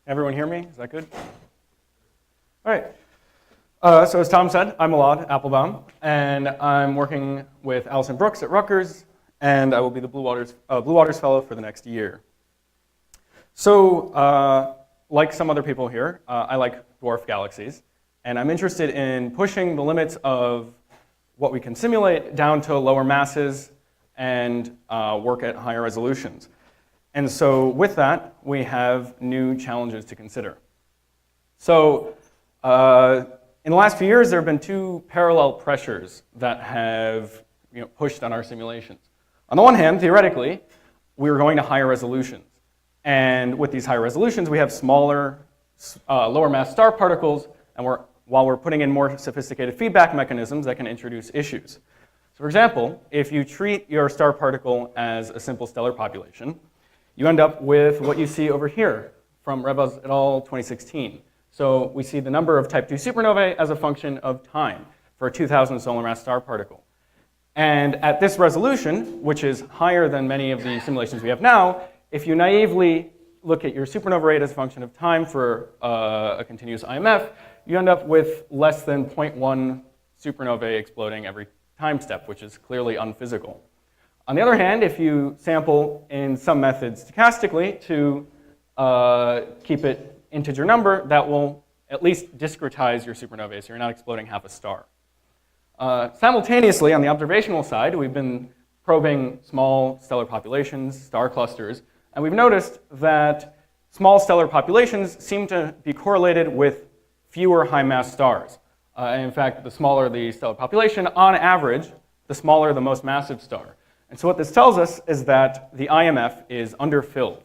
Everyone hear me? Is that good? All right. So as Tom said, I'm Elaad, Applebaum, and I'm working with Alison Brooks at Rutgers, and I will be the Blue Waters Fellow for the next year. So like some other people here, I like dwarf galaxies, and I'm interested in pushing the limits of what we can simulate down to lower masses and work at higher resolutions. And so with that, we have new challenges to consider. So in the last few years, there have been two parallel pressures that have pushed on our simulations. On the one hand, theoretically, we were going to higher resolutions. And with these higher resolutions, we have smaller, lower mass star particles, and while we're putting in more sophisticated feedback mechanisms that can introduce issues. So for example, if you treat your star particle as a simple stellar population, you end up with what you see over here from Rebaz et al. 2016. So we see the number of type 2 supernovae as a function of time for a 2,000 solar mass star particle. And at this resolution, which is higher than many of the simulations we have now, if you naively look at your supernova rate as a function of time for a continuous IMF, you end up with less than 0.1 supernovae exploding every time step, which is clearly unphysical. On the other hand, if you sample in some methods stochastically to keep it integer number, that will at least discretize your supernovae, so you're not exploding half a star. Simultaneously, on the observational side, we've been probing small stellar populations, star clusters, and we've noticed that small stellar populations seem to be correlated with fewer high-mass stars. And in fact, the smaller the stellar population, on average, the smaller the most massive star. And so what this tells us is that the IMF is underfilled.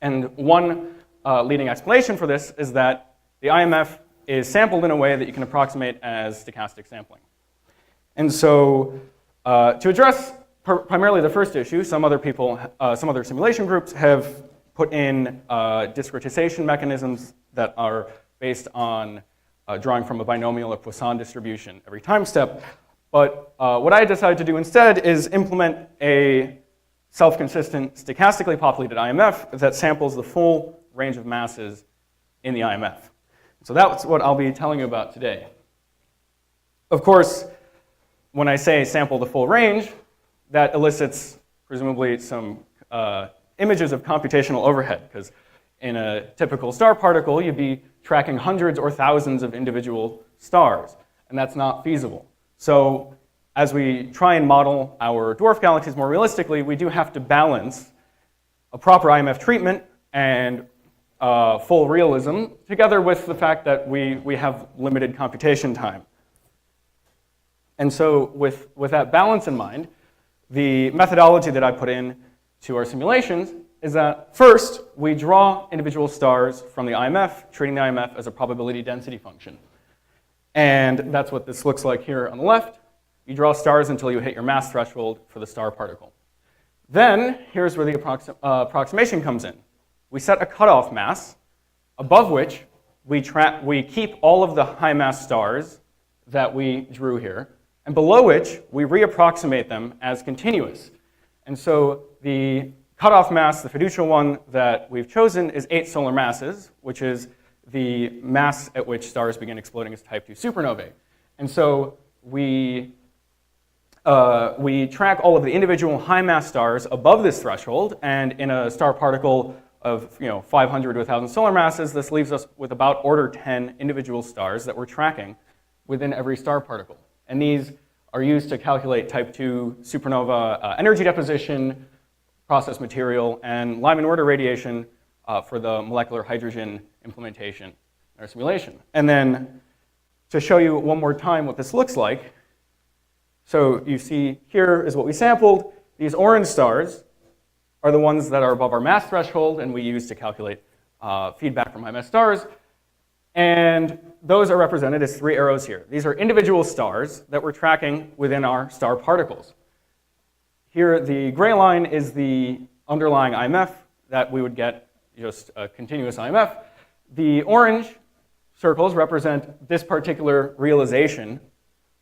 And one leading explanation for this is that the IMF is sampled in a way that you can approximate as stochastic sampling. And so to address primarily the first issue, some other simulation groups have put in discretization mechanisms that are based on drawing from a binomial or Poisson distribution every time step. But what I decided to do instead is implement a self-consistent, stochastically populated IMF that samples the full range of masses in the IMF. So that's what I'll be telling you about today. Of course, when I say sample the full range, that elicits presumably some images of computational overhead, because in a typical star particle, you'd be tracking hundreds or thousands of individual stars, and that's not feasible. So as we try and model our dwarf galaxies more realistically, we do have to balance a proper IMF treatment and full realism together with the fact that we have limited computation time. And so with that balance in mind, the methodology that I put in to our simulations is that first, we draw individual stars from the IMF, treating the IMF as a probability density function. And that's what this looks like here on the left. You draw stars until you hit your mass threshold for the star particle. Then, here's where the approximation comes in. We set a cutoff mass, above which we keep all of the high mass stars that we drew here, and below which we reapproximate them as continuous. And so the cutoff mass, the fiducial one that we've chosen, is 8 solar masses, which is the mass at which stars begin exploding as type 2 supernovae. And so we track all of the individual high mass stars above this threshold, and in a star particle of 500 to 1,000 solar masses, this leaves us with about order 10 individual stars that we're tracking within every star particle. And these are used to calculate type 2 supernova energy deposition, process material, and Lyman order radiation for the molecular hydrogen implementation in our simulation. And then to show you one more time what this looks like, so you see here is what we sampled. These orange stars are the ones that are above our mass threshold, and we use to calculate feedback from high-mass stars. And those are represented as 3 arrows here. These are individual stars that we're tracking within our star particles. Here, the gray line is the underlying IMF that we would get just a continuous IMF. The orange circles represent this particular realization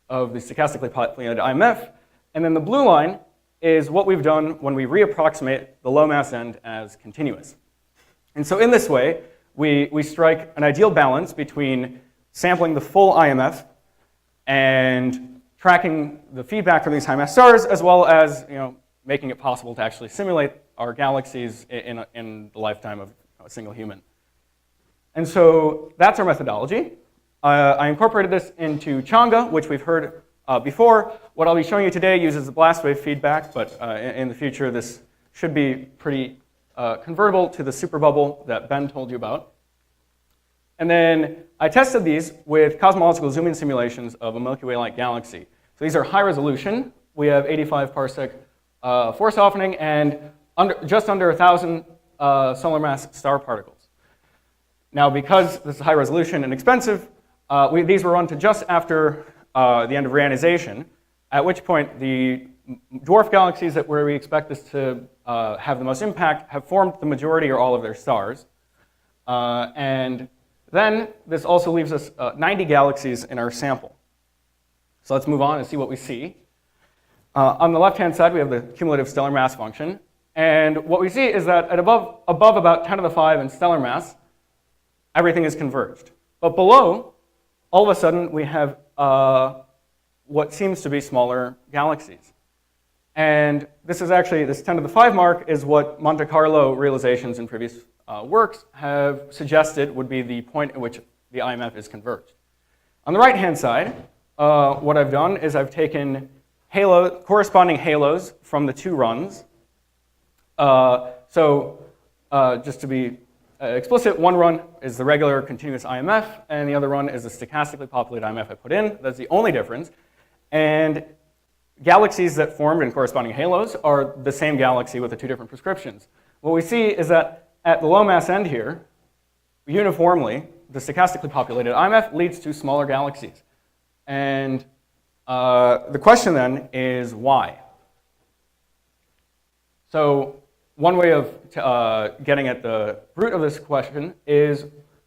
of the stochastically populated IMF. And then the blue line is what we've done when we reapproximate the low mass end as continuous. And so in this way, we strike an ideal balance between sampling the full IMF and tracking the feedback from these high mass stars, as well as making it possible to actually simulate our galaxies in the lifetime of a single human. And so that's our methodology. I incorporated this into Changa, which we've heard before. What I'll be showing you today uses the blast wave feedback, but in the future this should be pretty convertible to the super bubble that Ben told you about. And then I tested these with cosmological zoom-in simulations of a Milky Way-like galaxy. So these are high resolution. We have 85 parsec force softening and just under 1,000 solar mass star particles. Now, because this is high resolution and expensive, these were run to just after the end of reionization, at which point the dwarf galaxies where we expect this to have the most impact have formed the majority or all of their stars. And then this also leaves us 90 galaxies in our sample. So let's move on and see what we see. On the left-hand side, we have the cumulative stellar mass function. And what we see is that at above about 10 to the 5 in stellar mass, everything is converged. But below, all of a sudden, we have what seems to be smaller galaxies. And this is actually, this 10 to the 5 mark is what Monte Carlo realizations in previous works have suggested would be the point at which the IMF is converged. On the right-hand side, what I've done is I've taken corresponding halos from the two runs. Just to be explicit, one run is the regular continuous IMF, and the other run is the stochastically populated IMF I put in. That's the only difference. And galaxies that formed in corresponding halos are the same galaxy with the two different prescriptions. What we see is that at the low mass end here, uniformly, the stochastically populated IMF leads to smaller galaxies. And the question then is why? So one way of getting at the root of this question is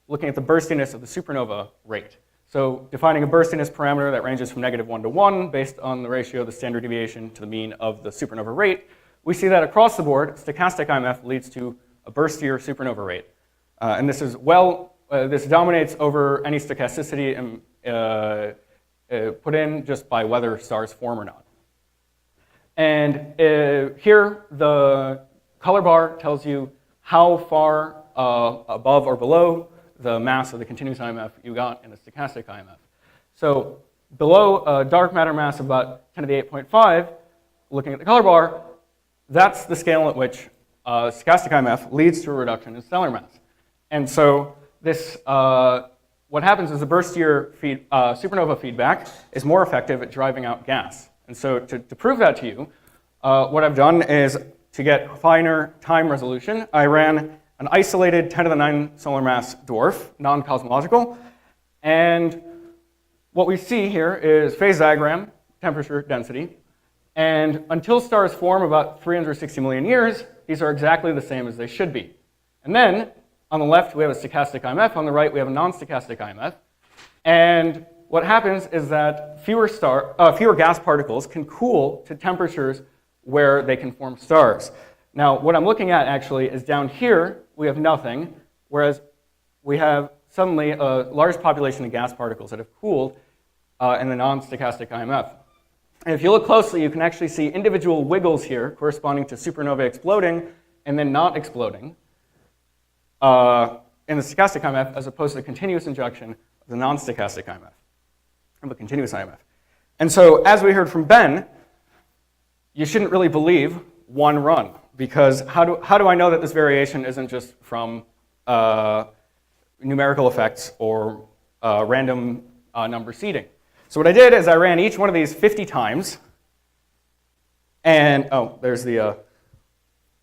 looking at the burstiness of the supernova rate. So defining a burstiness parameter that ranges from -1 to 1 based on the ratio of the standard deviation to the mean of the supernova rate, we see that across the board, stochastic IMF leads to a burstier supernova rate. And this is this dominates over any stochasticity put in just by whether stars form or not. And here, the color bar tells you how far above or below the mass of the continuous IMF you got in a stochastic IMF. So below a dark matter mass of about 10 to the 8.5, looking at the color bar, that's the scale at which stochastic IMF leads to a reduction in stellar mass. And so this, what happens is the Burstier supernova feedback is more effective at driving out gas. And so to prove that to you, what I've done is to get finer time resolution, I ran an isolated 10 to the 9 solar mass dwarf, non-cosmological. And what we see here is phase diagram, temperature, density. And until stars form about 360 million years, these are exactly the same as they should be. And then on the left, we have a stochastic IMF. On the right, we have a non-stochastic IMF. And what happens is that fewer gas particles can cool to temperatures where they can form stars. Now, what I'm looking at actually is down here, we have nothing, whereas we have suddenly a large population of gas particles that have cooled in the non-stochastic IMF. And if you look closely, you can actually see individual wiggles here corresponding to supernovae exploding and then not exploding in the stochastic IMF as opposed to the continuous injection of the non-stochastic IMF, of a continuous IMF. And so, as we heard from Ben, you shouldn't really believe one run, because how do I know that this variation isn't just from numerical effects or random number seeding? So what I did is I ran each one of these 50 times, and there's the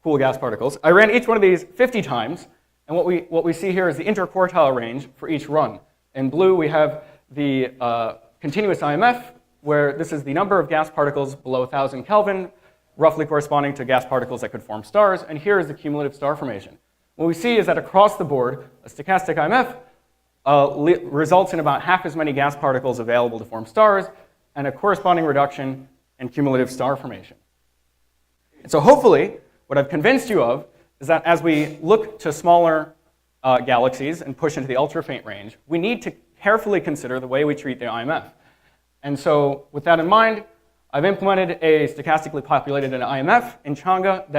cool gas particles. I ran each one of these 50 times, and what we see here is the interquartile range for each run. In blue, we have the continuous IMF, where this is the number of gas particles below 1,000 Kelvin, roughly corresponding to gas particles that could form stars, and here is the cumulative star formation. What we see is that across the board, a stochastic IMF results in about half as many gas particles available to form stars, and a corresponding reduction in cumulative star formation. And so hopefully, what I've convinced you of is that as we look to smaller galaxies and push into the ultra-faint range, we need to carefully consider the way we treat the IMF. And so with that in mind, I've implemented a stochastically populated IMF in Chang'e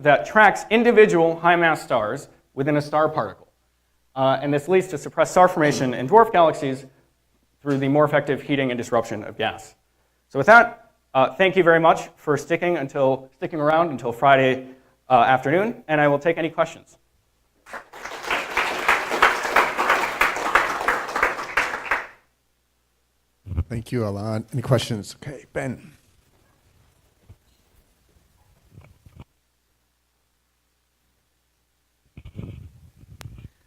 that tracks individual high-mass stars within a star particle. And this leads to suppressed star formation in dwarf galaxies through the more effective heating and disruption of gas. So with that, thank you very much for sticking around until Friday afternoon, and I will take any questions. Thank you, Elaad. Any questions? Okay, Ben.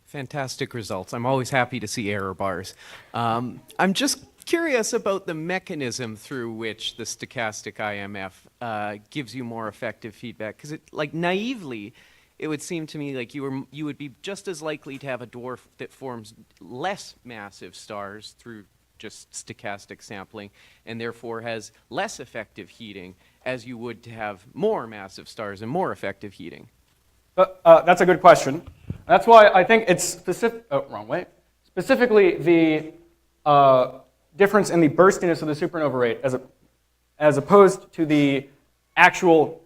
Fantastic results. I'm always happy to see error bars. I'm just curious about the mechanism through which the stochastic IMF gives you more effective feedback, because naively, it would seem to me like you would be just as likely to have a dwarf that forms less massive stars through just stochastic sampling, and therefore has less effective heating, as you would to have more massive stars and more effective heating. That's a good question. That's why I think it's specific. Oh, wrong way. Specifically, the difference in the burstiness of the supernova rate, as opposed to the actual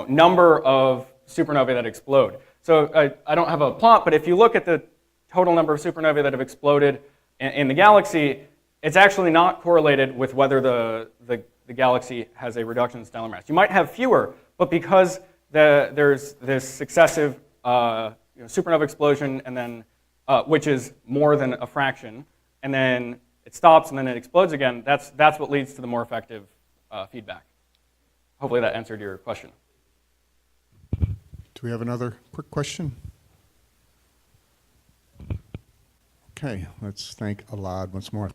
number of supernovae that explode. So I don't have a plot, but if you look at the total number of supernovae that have exploded in the galaxy, it's actually not correlated with whether the galaxy has a reduction in stellar mass. You might have fewer, but because there's this successive supernova explosion, and then which is more than a fraction, and then it stops and then it explodes again, that's what leads to the more effective feedback. Hopefully that answered your question. Do we have another quick question? Okay, let's thank Elaad once more.